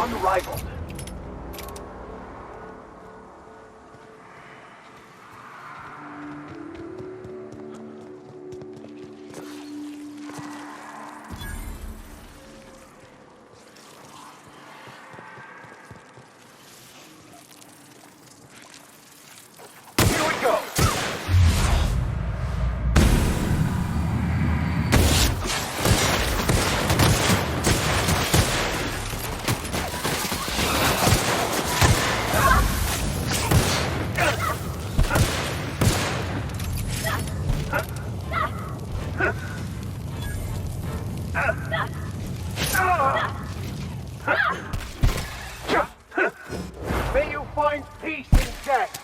unrivaled. Here we go! May you find peace in death!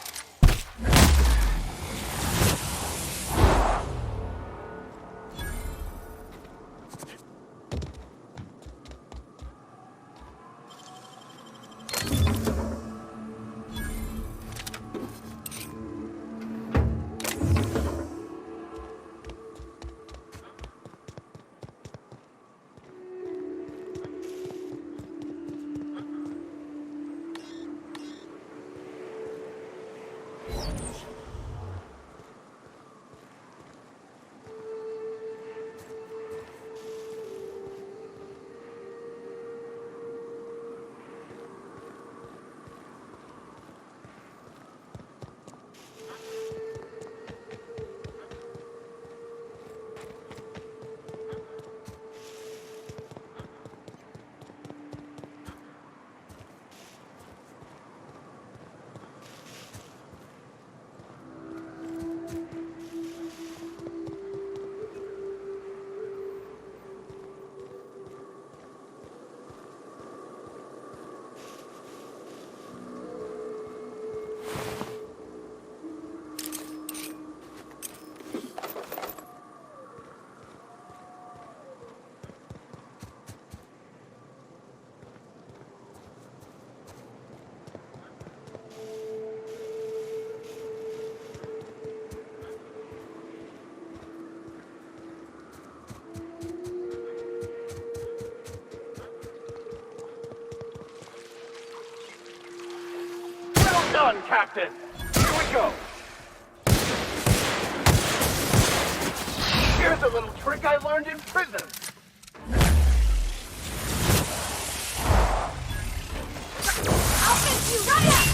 Done, Captain! Here we go! Here's a little trick I learned in prison! I'll fix you right up!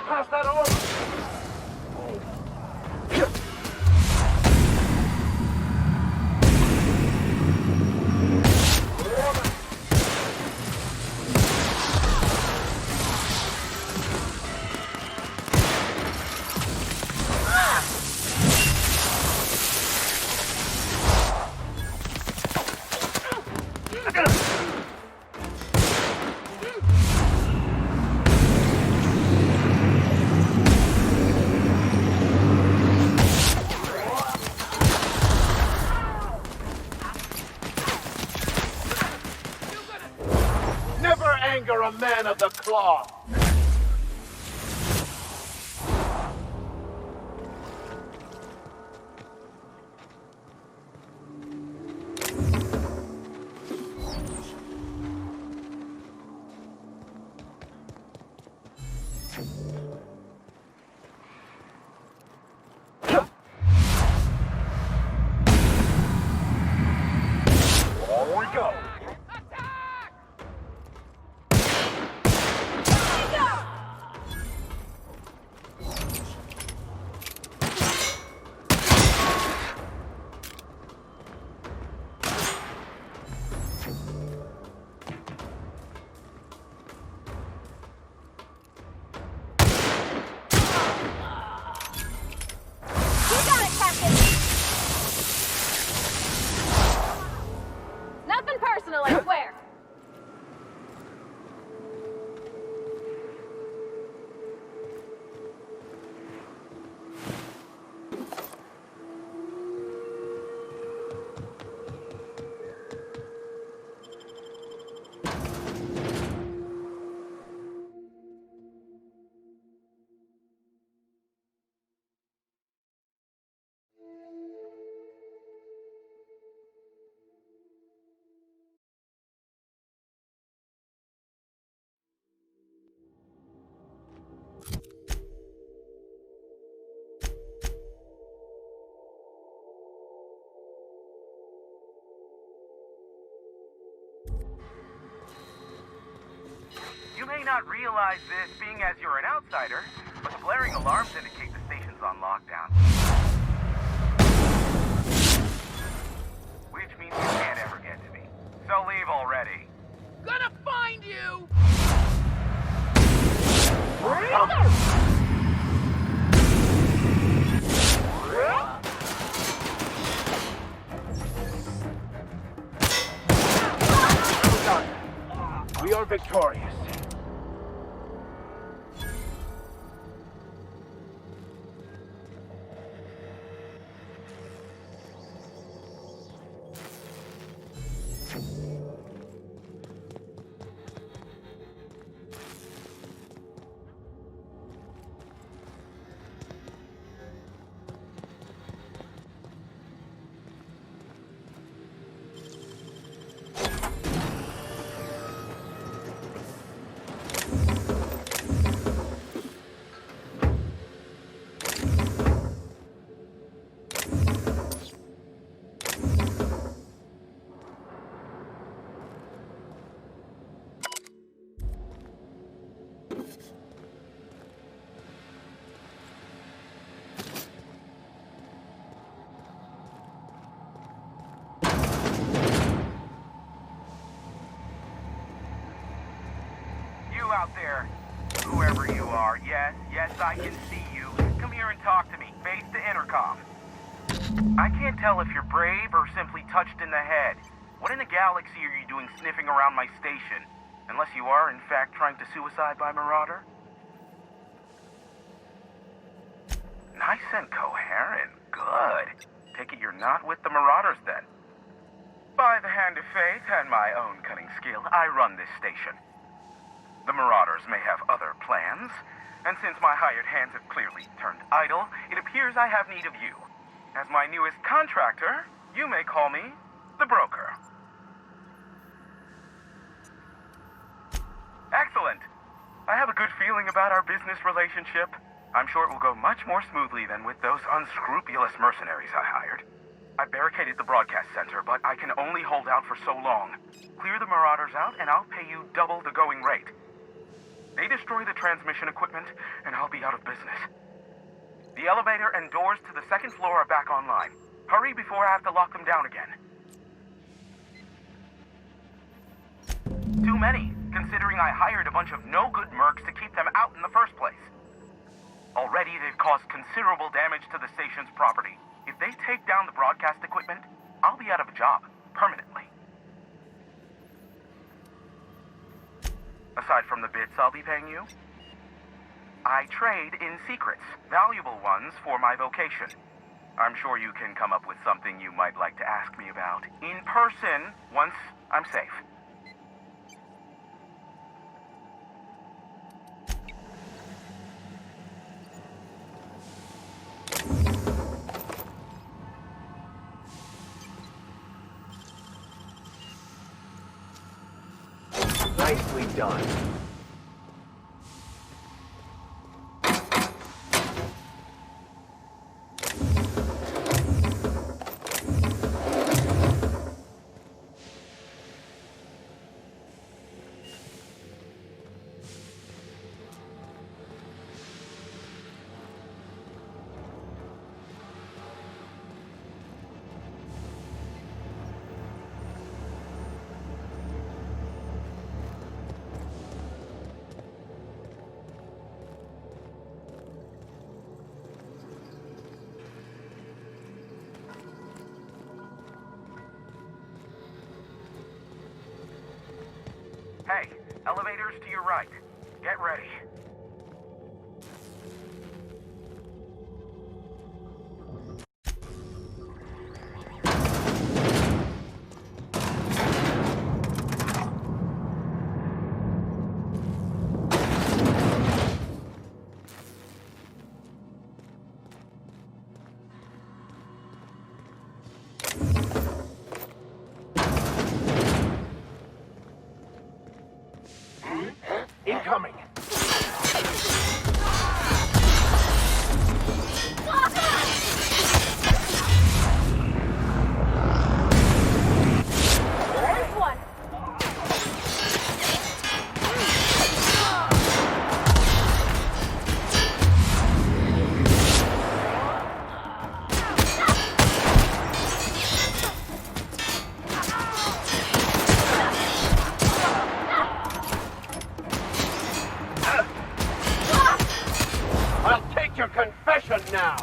Pass that on! Anger a man of the cloth! Here we go. Nothing personal, I swear. You may not realize this being as you're an outsider, but the blaring alarms indicate the station's on lockdown. Which means you can't ever get to me. So leave already. Gonna find you! We are victorious. Out there, whoever you are, yes, I can see you. Come here and talk to me, face the intercom. I can't tell if you're brave or simply touched in the head. What in the galaxy are you doing sniffing around my station? Unless you are, in fact, trying to suicide by Marauder? Nice and coherent. Good. Take it you're not with the Marauders, then. By the hand of fate and my own cunning skill, I run this station. The Marauders may have other plans, and since my hired hands have clearly turned idle, it appears I have need of you. As my newest contractor, you may call me the Broker. Excellent. I have a good feeling about our business relationship. I'm sure it will go much more smoothly than with those unscrupulous mercenaries I hired. I barricaded the broadcast center, but I can only hold out for so long. Clear the Marauders out, and I'll pay you double the going rate. They destroy the transmission equipment, and I'll be out of business. The elevator and doors to the second floor are back online. Hurry before I have to lock them down again. Too many, considering I hired a bunch of no-good mercs to keep them out in the first place. Already, they've caused considerable damage to the station's property. If they take down the broadcast equipment, I'll be out of a job, permanently. Aside from the bits I'll be paying you, I trade in secrets, valuable ones for my vocation. I'm sure you can come up with something you might like to ask me about in person once I'm safe. Nicely done. Hey, elevators to your right. Get ready. Incoming. There's one. I'll take your confession now.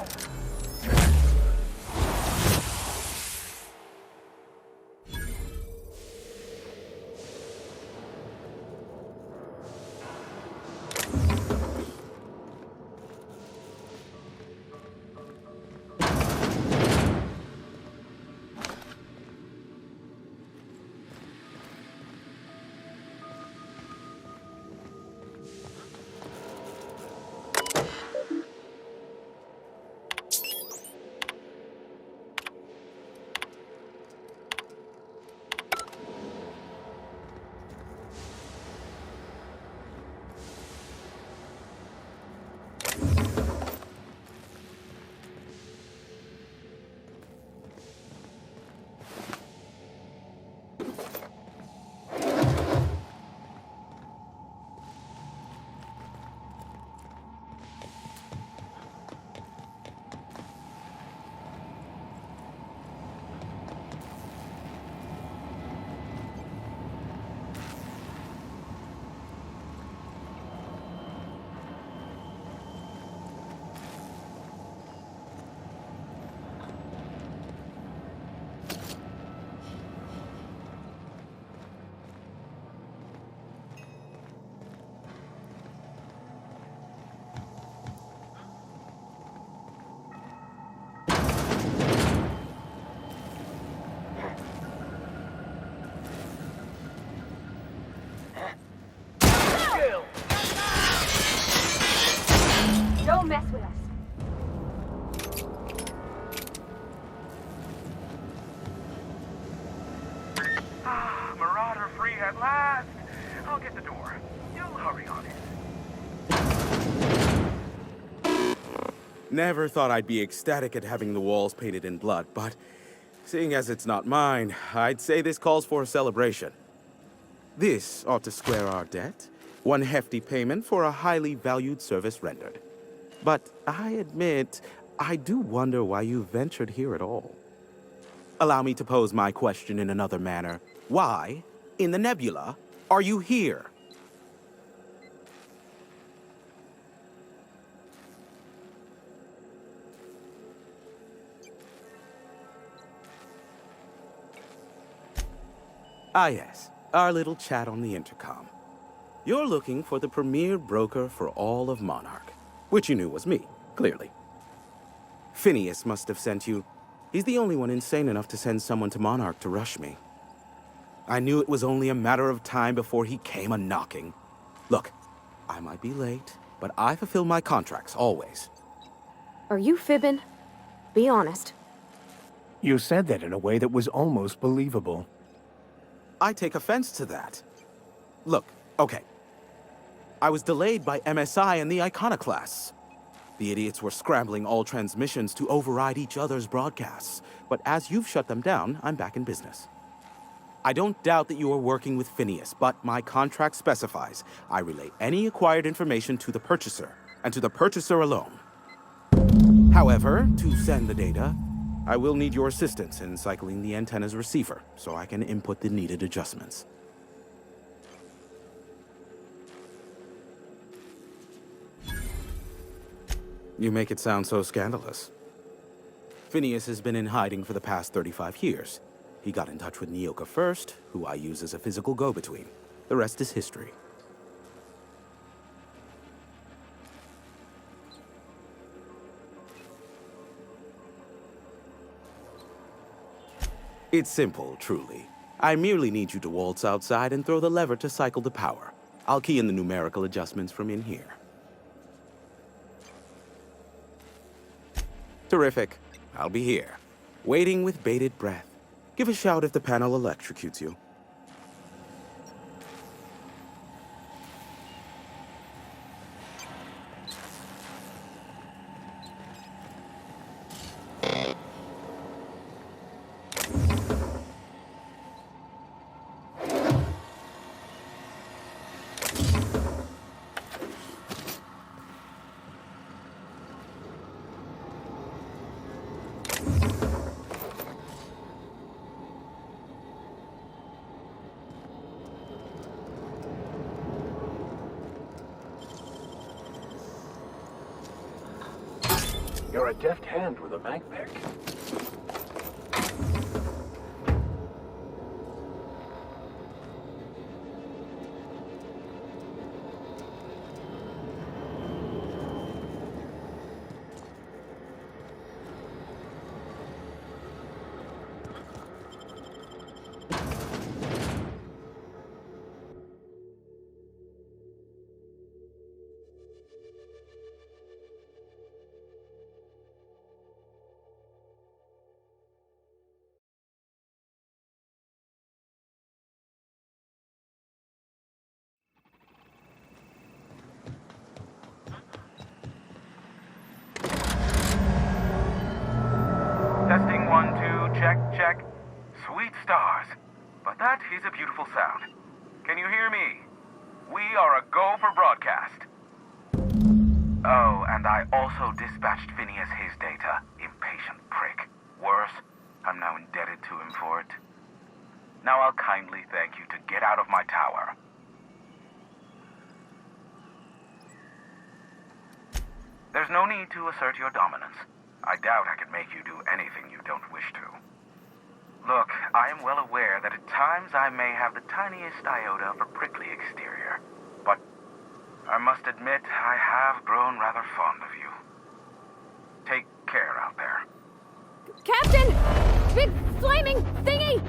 Don't mess with us. Marauder free at last. I'll get the door. You'll hurry on it. Never thought I'd be ecstatic at having the walls painted in blood, but seeing as it's not mine, I'd say this calls for a celebration. This ought to square our debt. One hefty payment for a highly valued service rendered. But I admit, I do wonder why you ventured here at all. Allow me to pose my question in another manner. Why, in the nebula, are you here? Ah yes, our little chat on the intercom. You're looking for the premier broker for all of Monarch, which you knew was me, clearly. Phineas must have sent you. He's the only one insane enough to send someone to Monarch to rush me. I knew it was only a matter of time before he came a-knocking. Look, I might be late, but I fulfill my contracts, always. Are you fibbing? Be honest. You said that in a way that was almost believable. I take offense to that. Look, okay. I was delayed by MSI and the Iconoclasts. The idiots were scrambling all transmissions to override each other's broadcasts. But as you've shut them down, I'm back in business. I don't doubt that you are working with Phineas, but my contract specifies I relay any acquired information to the purchaser, and to the purchaser alone. However, to send the data, I will need your assistance in cycling the antenna's receiver, so I can input the needed adjustments. You make it sound so scandalous. Phineas has been in hiding for the past 35 years. He got in touch with Nyoka first, who I use as a physical go-between. The rest is history. It's simple, truly. I merely need you to waltz outside and throw the lever to cycle the power. I'll key in the numerical adjustments from in here. Terrific. I'll be here, waiting with bated breath. Give a shout if the panel electrocutes you. You're a deft hand with a mag pick. Testing 1, 2, check, check. Sweet stars. But that is a beautiful sound. Can you hear me? We are a go for broadcast. Oh, and I also dispatched Phineas his data. Impatient prick. Worse, I'm now indebted to him for it. Now I'll kindly thank you to get out of my tower. There's no need to assert your dominance. I doubt I can make you do anything you don't wish to. Look, I am well aware that at times I may have the tiniest iota of a prickly exterior, but I must admit I have grown rather fond of you. Take care out there. Captain! Big flaming thingy!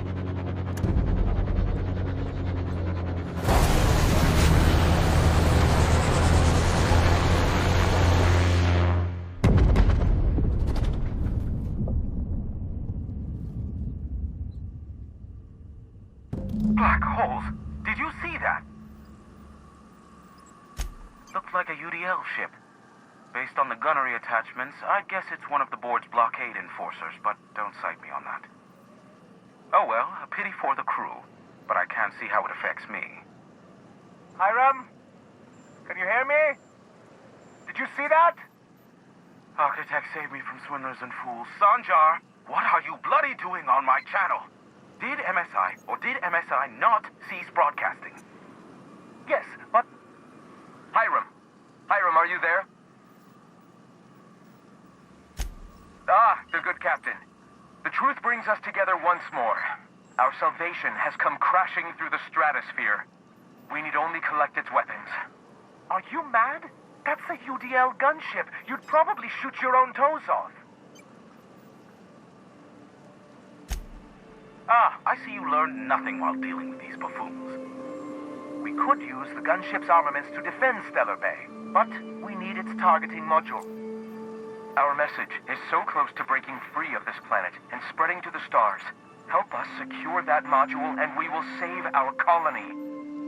Black holes? Did you see that? Looks like a UDL ship. Based on the gunnery attachments, I'd guess it's one of the board's blockade enforcers, but don't cite me on that. Oh well, a pity for the crew, but I can't see how it affects me. Hiram? Can you hear me? Did you see that? Architect, save me from swindlers and fools. Sanjar, what are you bloody doing on my channel? Did MSI or did MSI not cease broadcasting? Yes, but... Hiram! Hiram, are you there? The good captain. The truth brings us together once more. Our salvation has come crashing through the stratosphere. We need only collect its weapons. Are you mad? That's a UDL gunship. You'd probably shoot your own toes off. I see you learned nothing while dealing with these buffoons. We could use the gunship's armaments to defend Stellar Bay, but we need its targeting module. Our message is so close to breaking free of this planet and spreading to the stars. Help us secure that module and we will save our colony.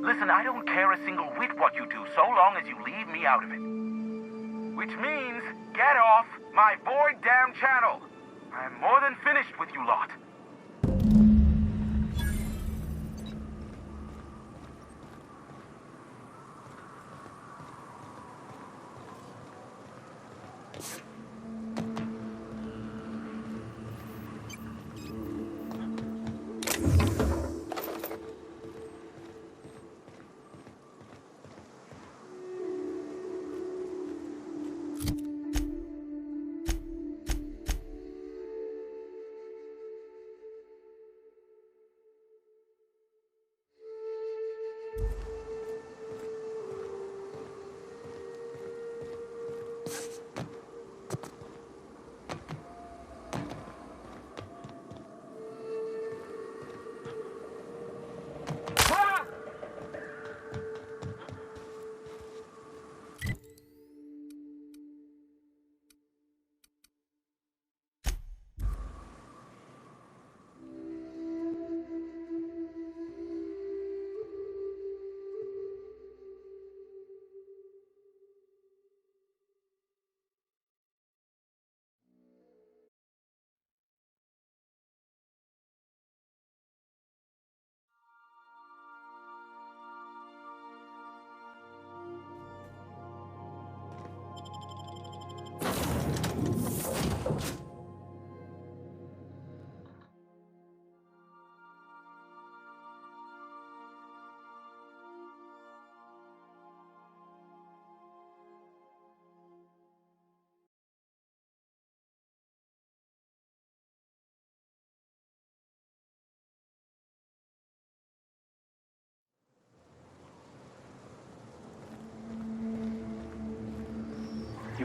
Listen, I don't care a single whit what you do, so long as you leave me out of it. Which means, get off my void damn channel. I'm more than finished with you lot.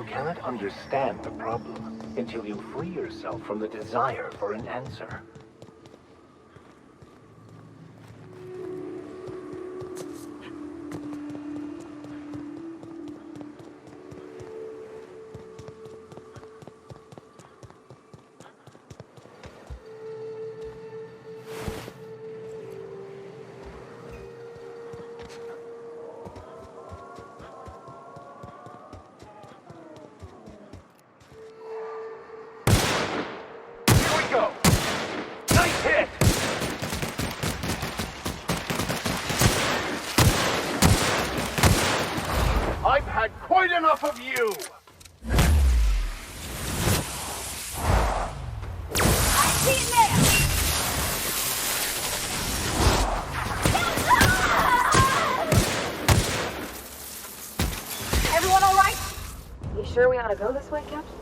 cannot understand the problem until you free yourself from the desire for an answer. I've had quite enough of you! I see it there! Everyone all right? You sure we ought to go this way, Captain?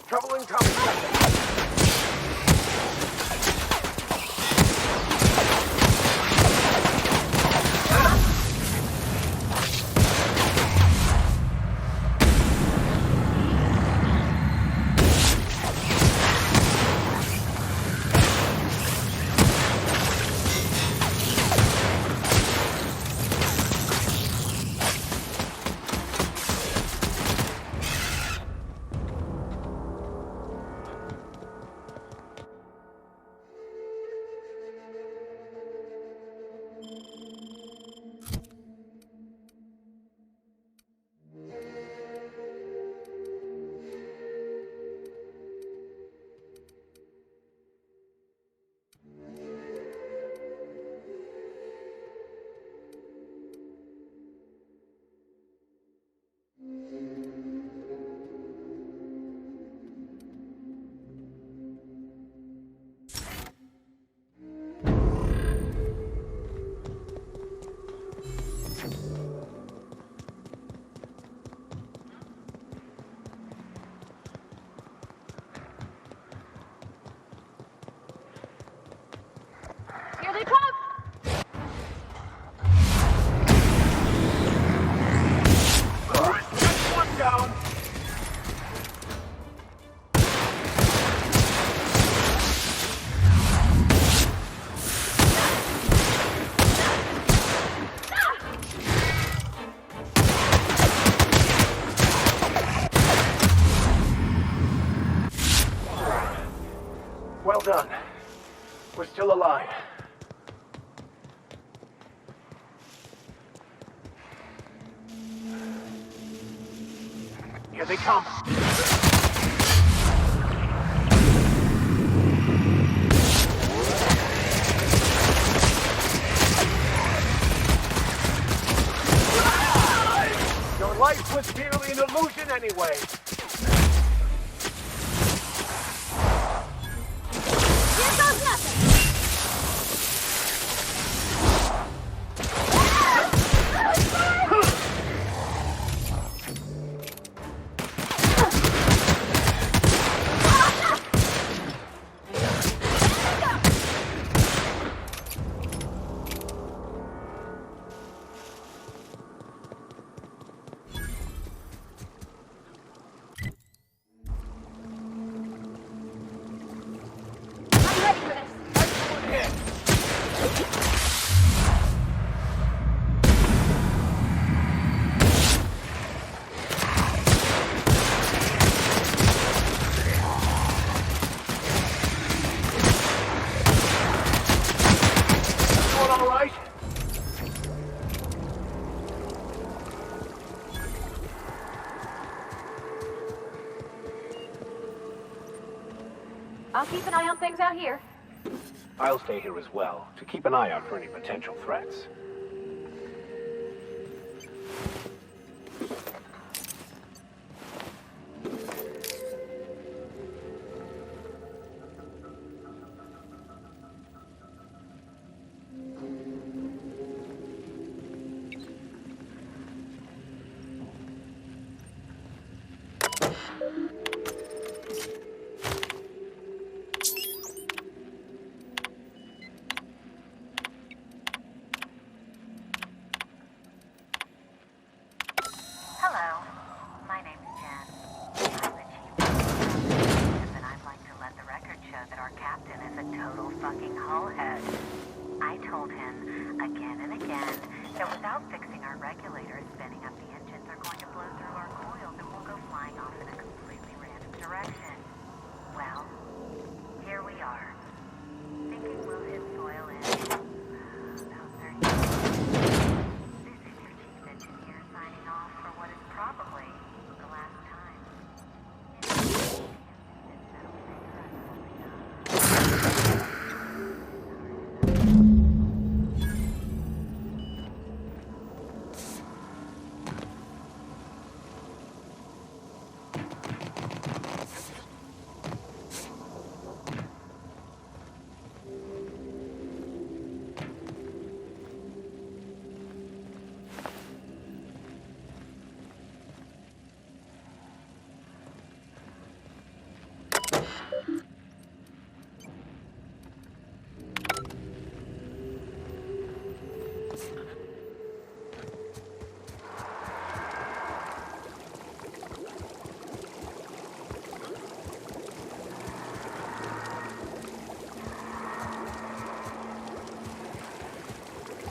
Trouble incoming, Captain. Here they come! One down! Well done. We're still alive. Here they come. Your life was merely an illusion anyway. Here goes nothing! I'm ready for this! Doing all right? I'll keep an eye on things out here. I'll stay here as well, to keep an eye out for any potential threats. Hello, my name's Jen. I'm the chief of operations, and I'd like to let the record show that our captain is a total fucking hullhead. I told him again and again that without fixing our regulators, spinning up the engines are going to blow through our coils and we'll go flying off in a completely random direction. Well, here we are, thinking we'll hit soil in about 30 minutes. This is your chief engineer signing off for what is probably the last time.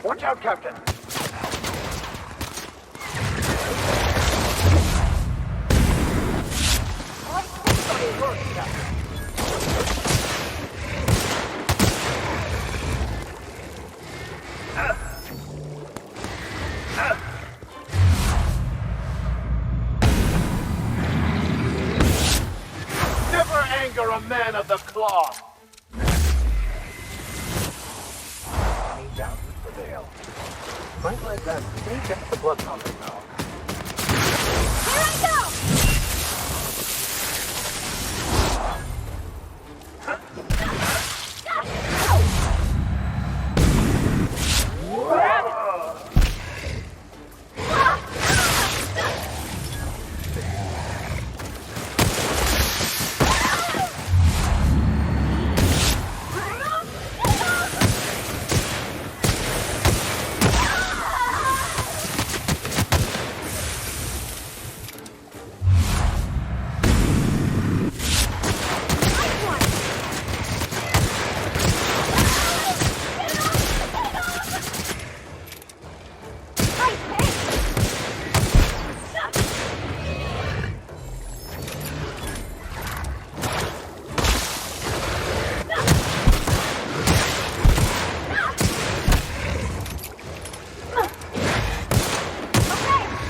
Watch out, Captain! Never anger a man of the cloth! Down the veil. Might let that get the blood pumping now.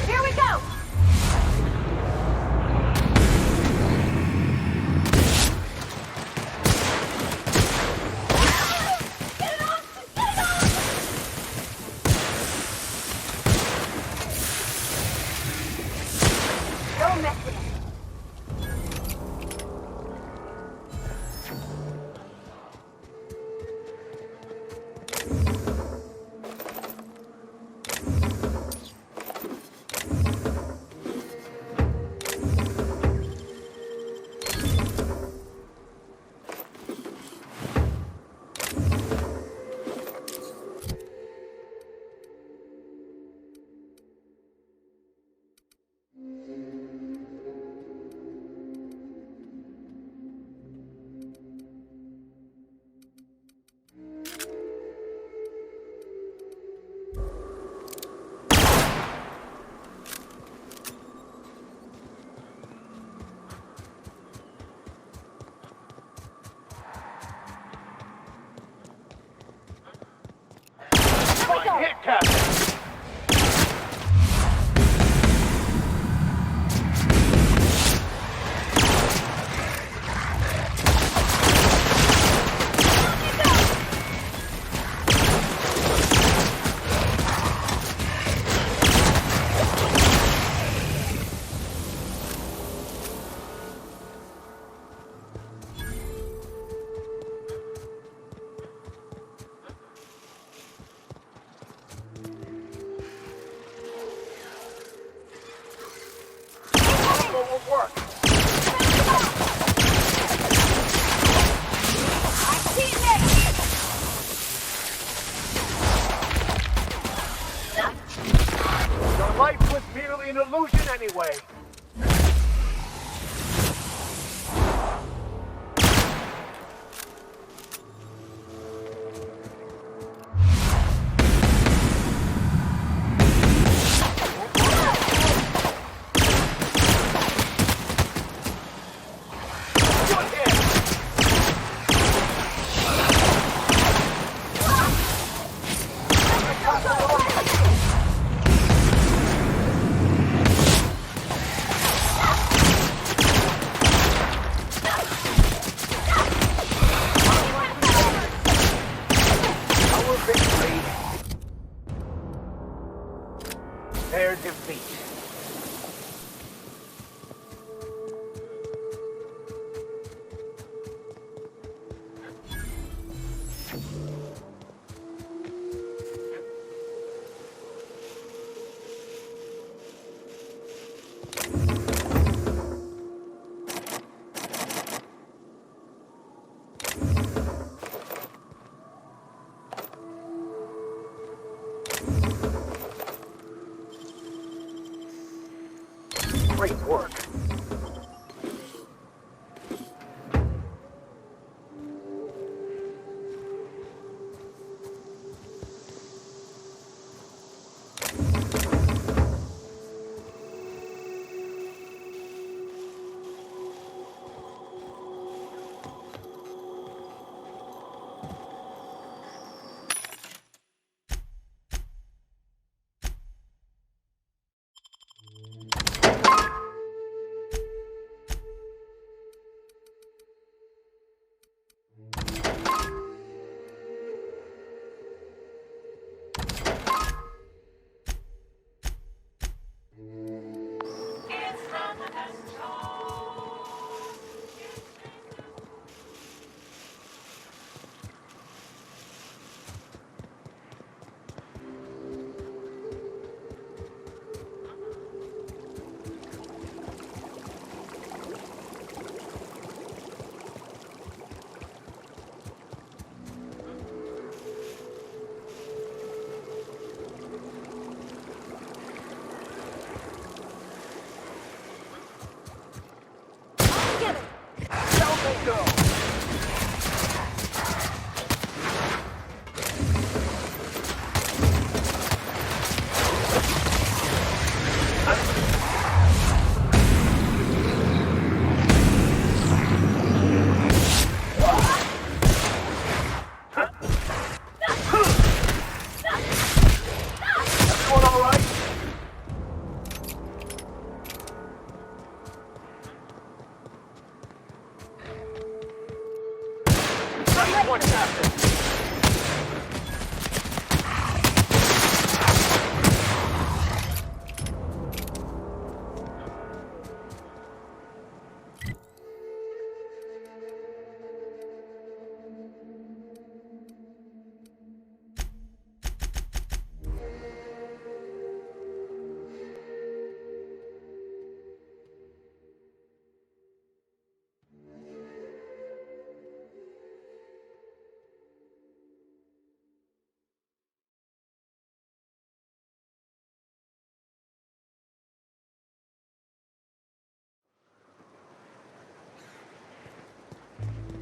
Here I go! Hit, Captain! Work. life was merely an illusion anyway. Their defeat. Great work.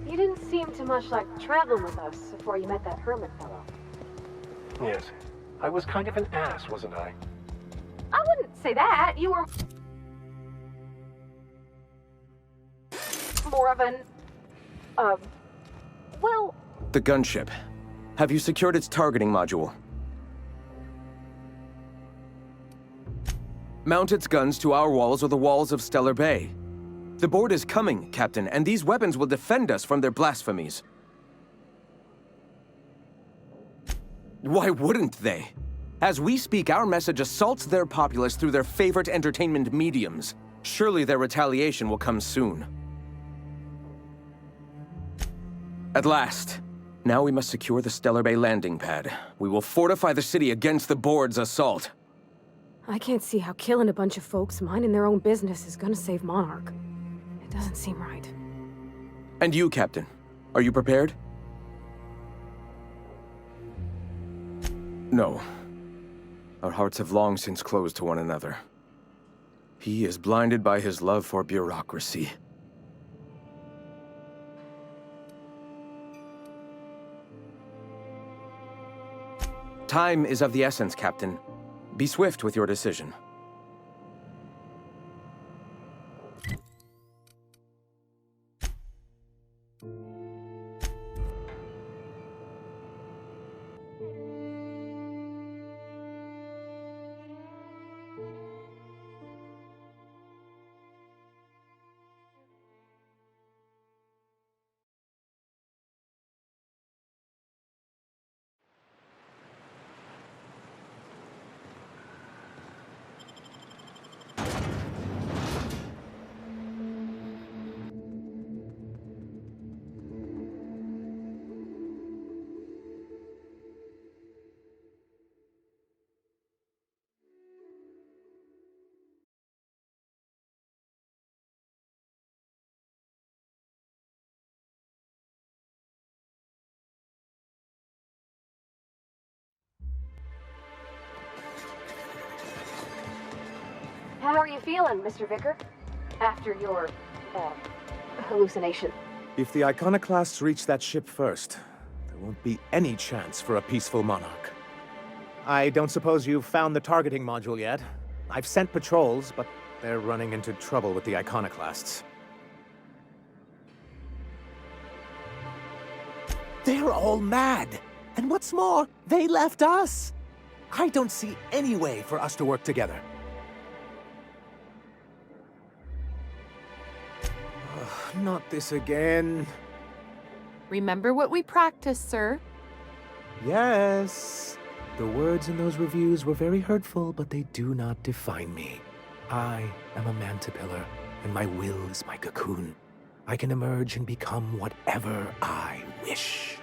You didn't seem too much like traveling with us before you met that hermit fellow. Yes. I was kind of an ass, wasn't I? I wouldn't say that. You were more of an, well... The gunship. Have you secured its targeting module? Mount its guns to our walls or the walls of Stellar Bay. The board is coming, Captain, and these weapons will defend us from their blasphemies. Why wouldn't they? As we speak, our message assaults their populace through their favorite entertainment mediums. Surely their retaliation will come soon. At last. Now we must secure the Stellar Bay landing pad. We will fortify the city against the board's assault. I can't see how killing a bunch of folks minding their own business is gonna save Monarch. It doesn't seem right. And you, Captain, are you prepared? No. Our hearts have long since closed to one another. He is blinded by his love for bureaucracy. Time is of the essence, Captain. Be swift with your decision. How are you feeling, Mr. Vicker? After your, hallucination? If the iconoclasts reach that ship first, there won't be any chance for a peaceful monarch. I don't suppose you've found the targeting module yet. I've sent patrols, but they're running into trouble with the iconoclasts. They're all mad! And what's more, they left us! I don't see any way for us to work together. Not this again. Remember what we practiced, sir. Yes. The words in those reviews were very hurtful, but they do not define me. I am a mantipillar, and my will is my cocoon. I can emerge and become whatever I wish.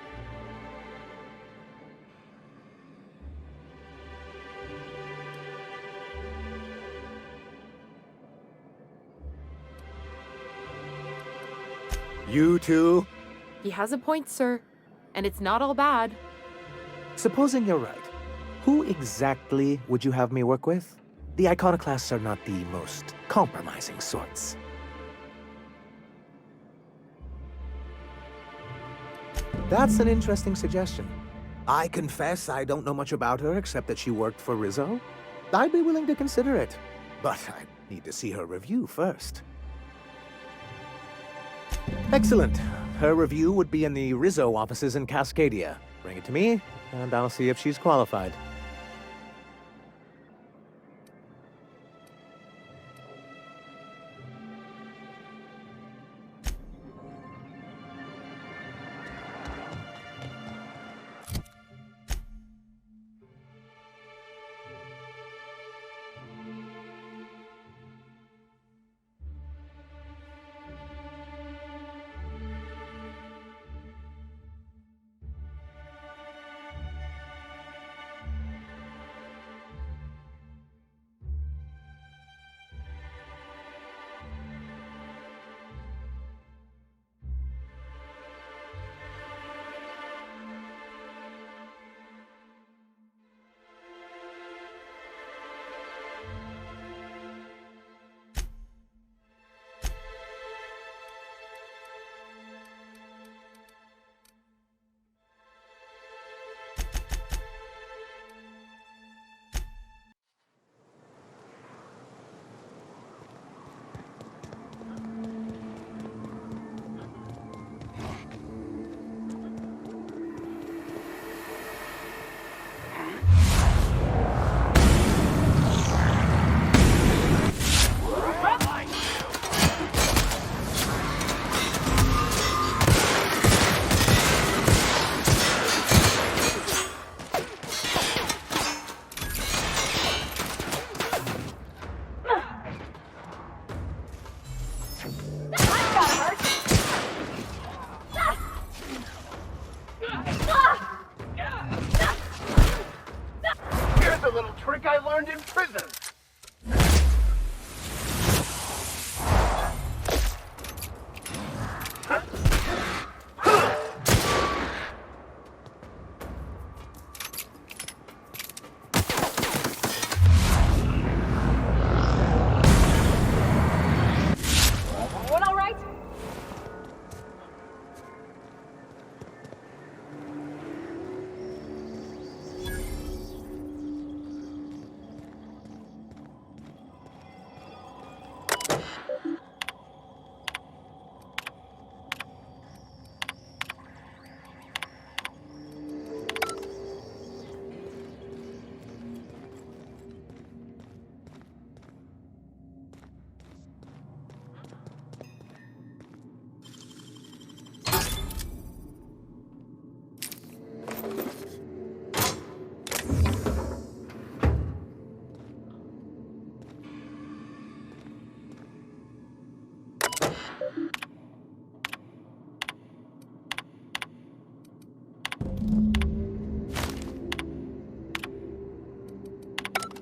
You too? He has a point, sir. And it's not all bad. Supposing you're right, who exactly would you have me work with? The iconoclasts are not the most compromising sorts. That's an interesting suggestion. I confess I don't know much about her except that she worked for Rizzo. I'd be willing to consider it, but I need to see her review first. Excellent. Her review would be in the Rizzo offices in Cascadia. Bring it to me, and I'll see if she's qualified.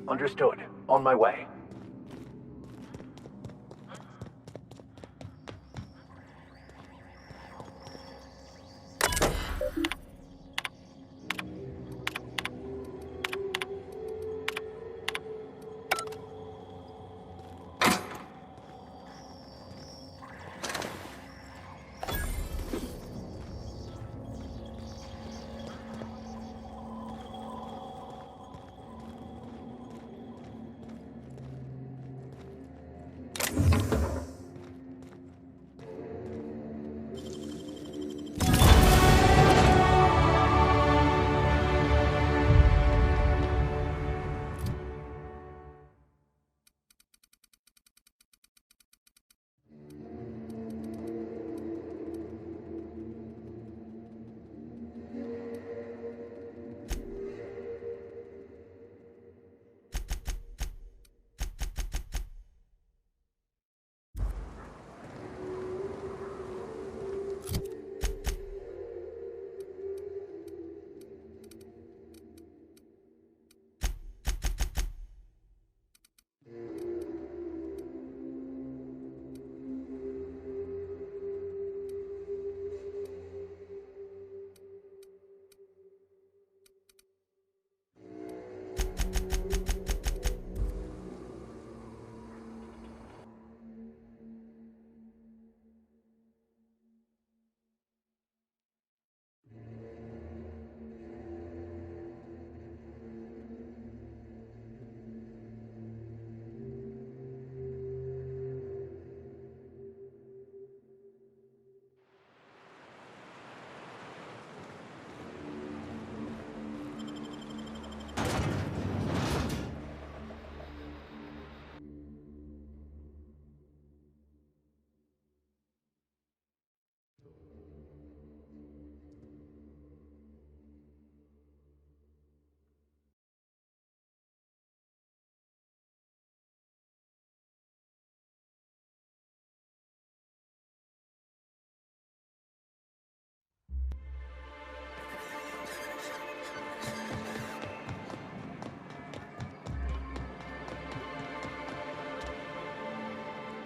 Understood. On my way.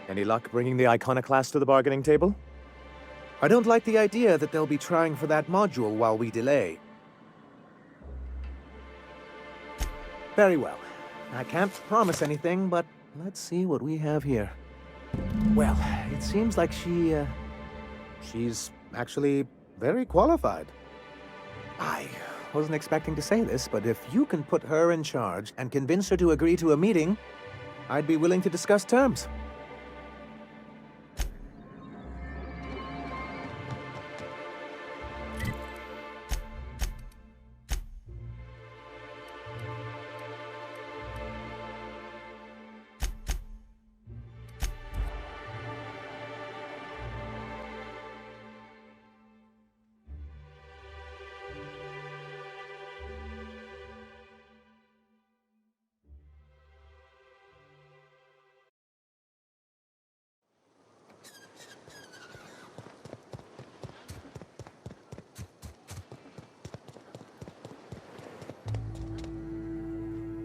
Any luck bringing the Iconoclast to the bargaining table? I don't like the idea that they'll be trying for that module while we delay. Very well. I can't promise anything, but let's see what we have here. Well, it seems like she's actually very qualified. I wasn't expecting to say this, but if you can put her in charge and convince her to agree to a meeting, I'd be willing to discuss terms.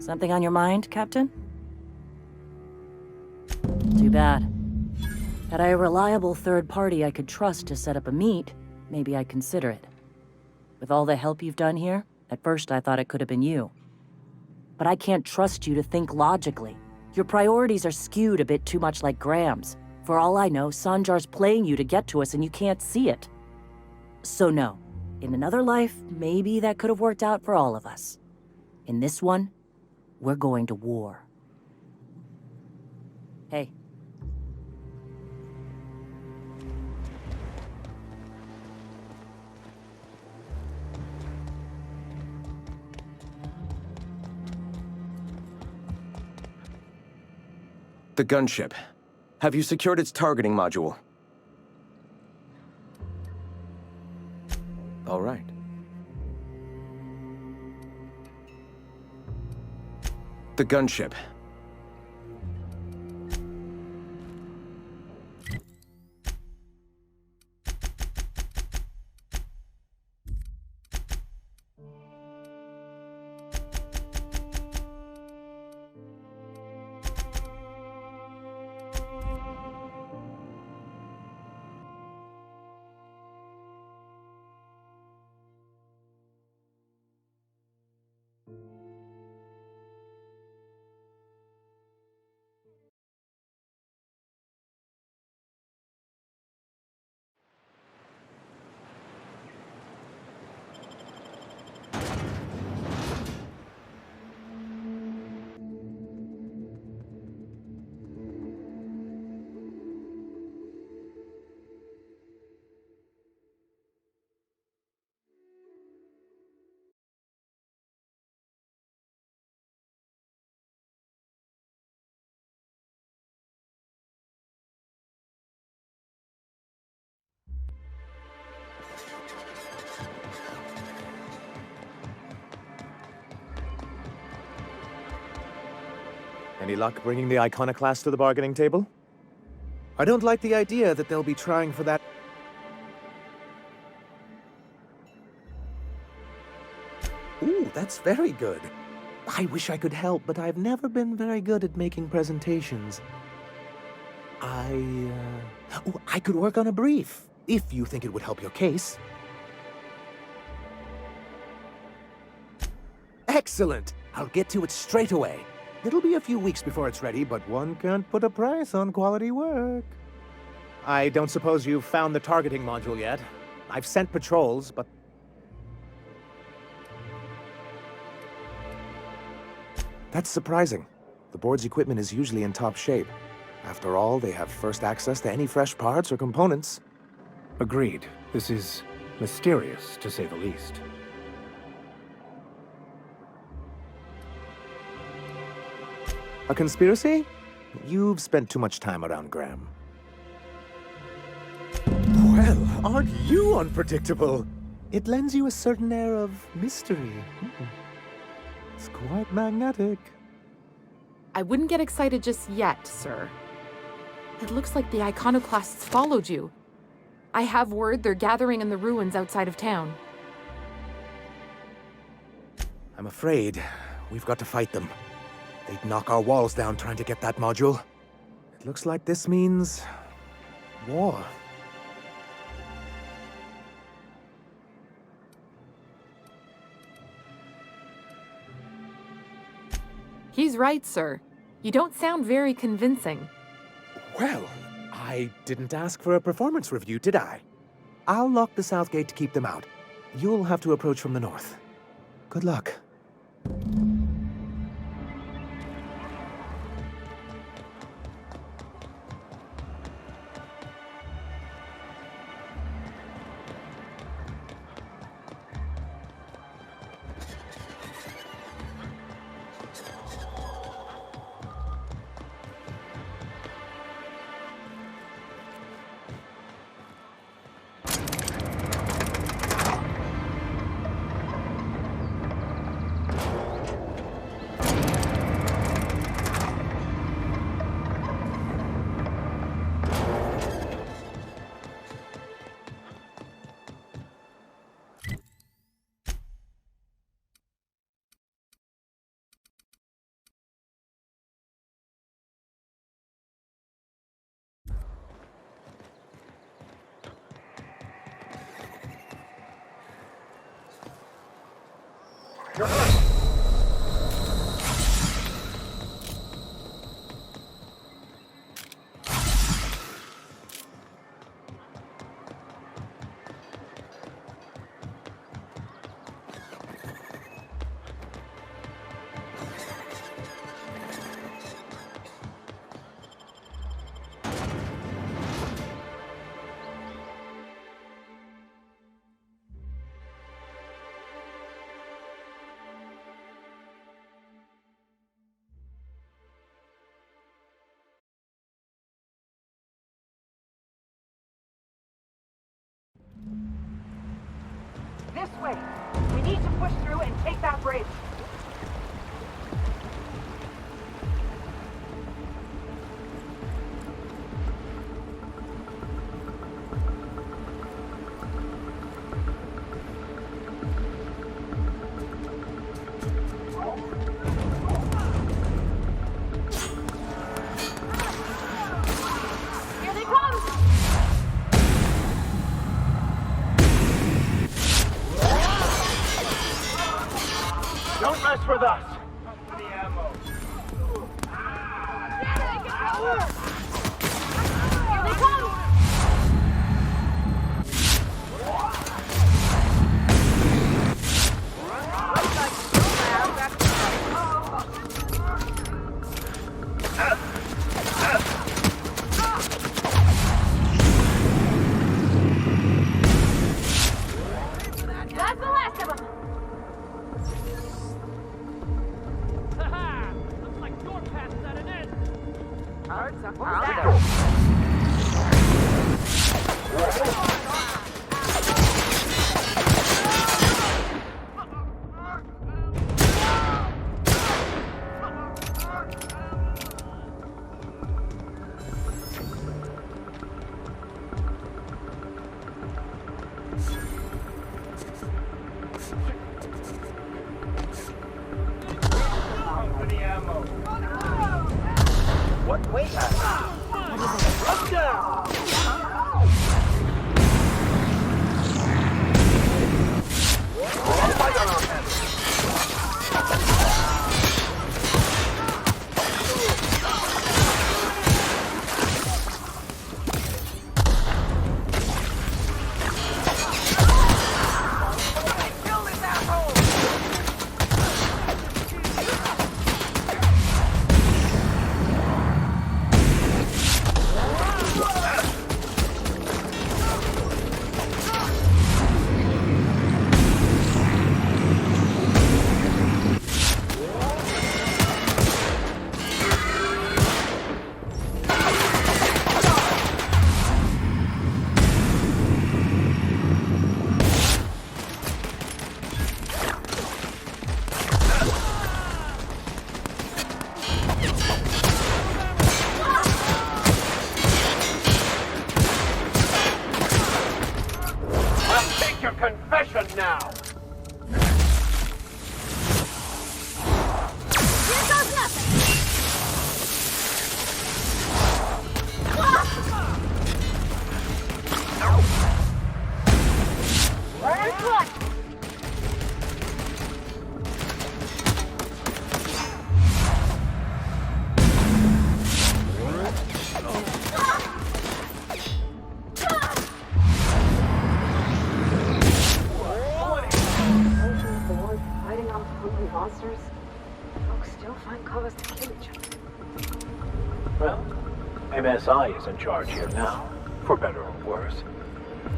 Something on your mind, Captain? Too bad. Had I a reliable third party I could trust to set up a meet, maybe I'd consider it. With all the help you've done here, at first I thought it could have been you. But I can't trust you to think logically. Your priorities are skewed a bit too much like Graham's. For all I know, Sanjar's playing you to get to us and you can't see it. So no. In another life, maybe that could have worked out for all of us. In this one, we're going to war. Hey. The gunship. Have you secured its targeting module? All right. The gunship. Any luck bringing the iconoclast to the bargaining table? I don't like the idea that they'll be trying for that. Ooh, that's very good. I wish I could help, but I've never been very good at making presentations. I could work on a brief, if you think it would help your case. Excellent! I'll get to it straight away. It'll be a few weeks before it's ready, but one can't put a price on quality work. I don't suppose you've found the targeting module yet. I've sent patrols, but... That's surprising. The board's equipment is usually in top shape. After all, they have first access to any fresh parts or components. Agreed. This is mysterious, to say the least. A conspiracy? You've spent too much time around Graham. Well, aren't you unpredictable? It lends you a certain air of mystery. It's quite magnetic. I wouldn't get excited just yet, sir. It looks like the iconoclasts followed you. I have word they're gathering in the ruins outside of town. I'm afraid we've got to fight them. They'd knock our walls down trying to get that module. It looks like this means... war. He's right, sir. You don't sound very convincing. Well, I didn't ask for a performance review, did I? I'll lock the south gate to keep them out. You'll have to approach from the north. Good luck. This way! We need to push through and take that bridge! Here they come! Don't mess with us! Here they come! That's the last of them! Looks like your path is at an end. confession now! Here goes nothing! First blood! Fighting off hungry monsters? Folks still find cause to kill each other. Well, MSI is in charge here now, for better or worse.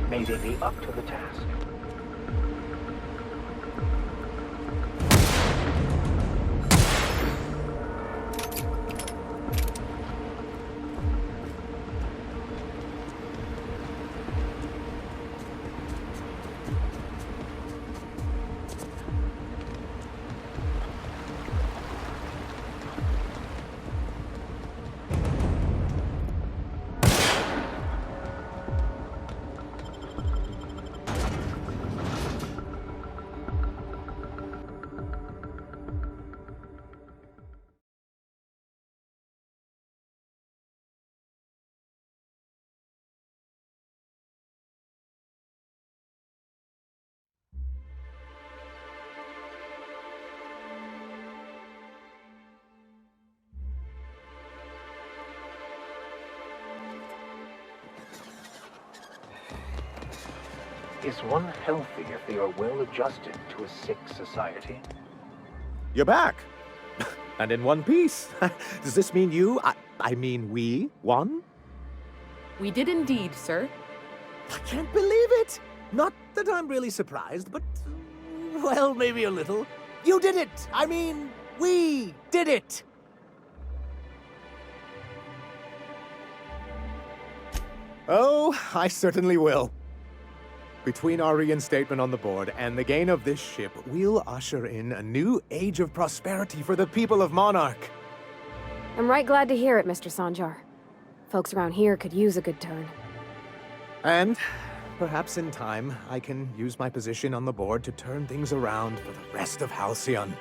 May they be up to the task. Is one healthy if they are well adjusted to a sick society? You're back! And in one piece. Does this mean I mean we, won? We did indeed, sir. I can't believe it! Not that I'm really surprised, but... well, maybe a little. You did it! I mean, we did it! Oh, I certainly will. Between our reinstatement on the board and the gain of this ship, we'll usher in a new age of prosperity for the people of Monarch. I'm right glad to hear it, Mr. Sanjar. Folks around here could use a good turn. And perhaps in time, I can use my position on the board to turn things around for the rest of Halcyon.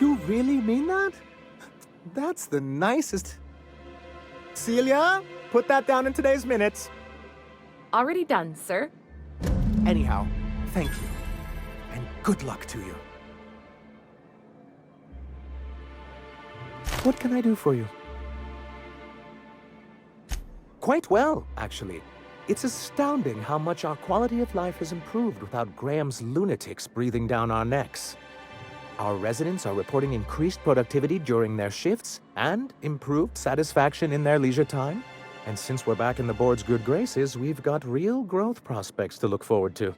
You really mean that? That's the nicest... Celia, put that down in today's minutes. Already done, sir. Anyhow, thank you. And good luck to you. What can I do for you? Quite well, actually. It's astounding how much our quality of life has improved without Graham's lunatics breathing down our necks. Our residents are reporting increased productivity during their shifts and improved satisfaction in their leisure time. And since we're back in the board's good graces, we've got real growth prospects to look forward to.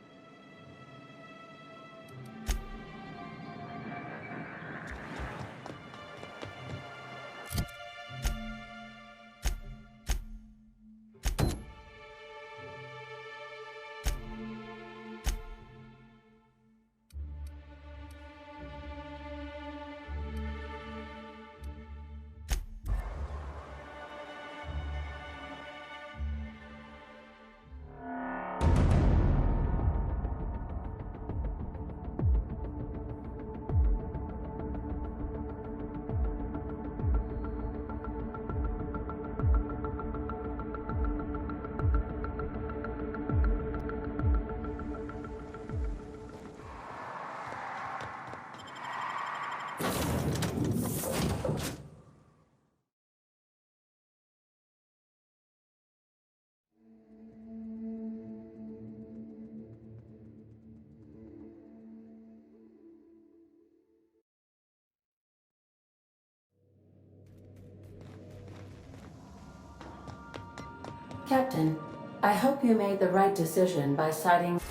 Captain, I hope you made the right decision by citing...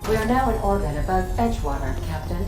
We are now in orbit above Edgewater, Captain.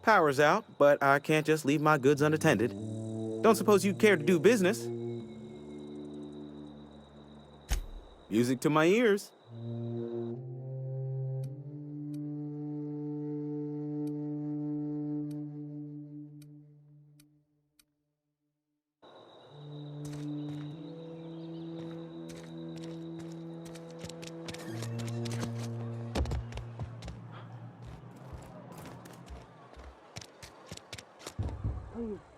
Power's out, but I can't just leave my goods unattended. Don't suppose you'd care to do business? Music to my ears. Please.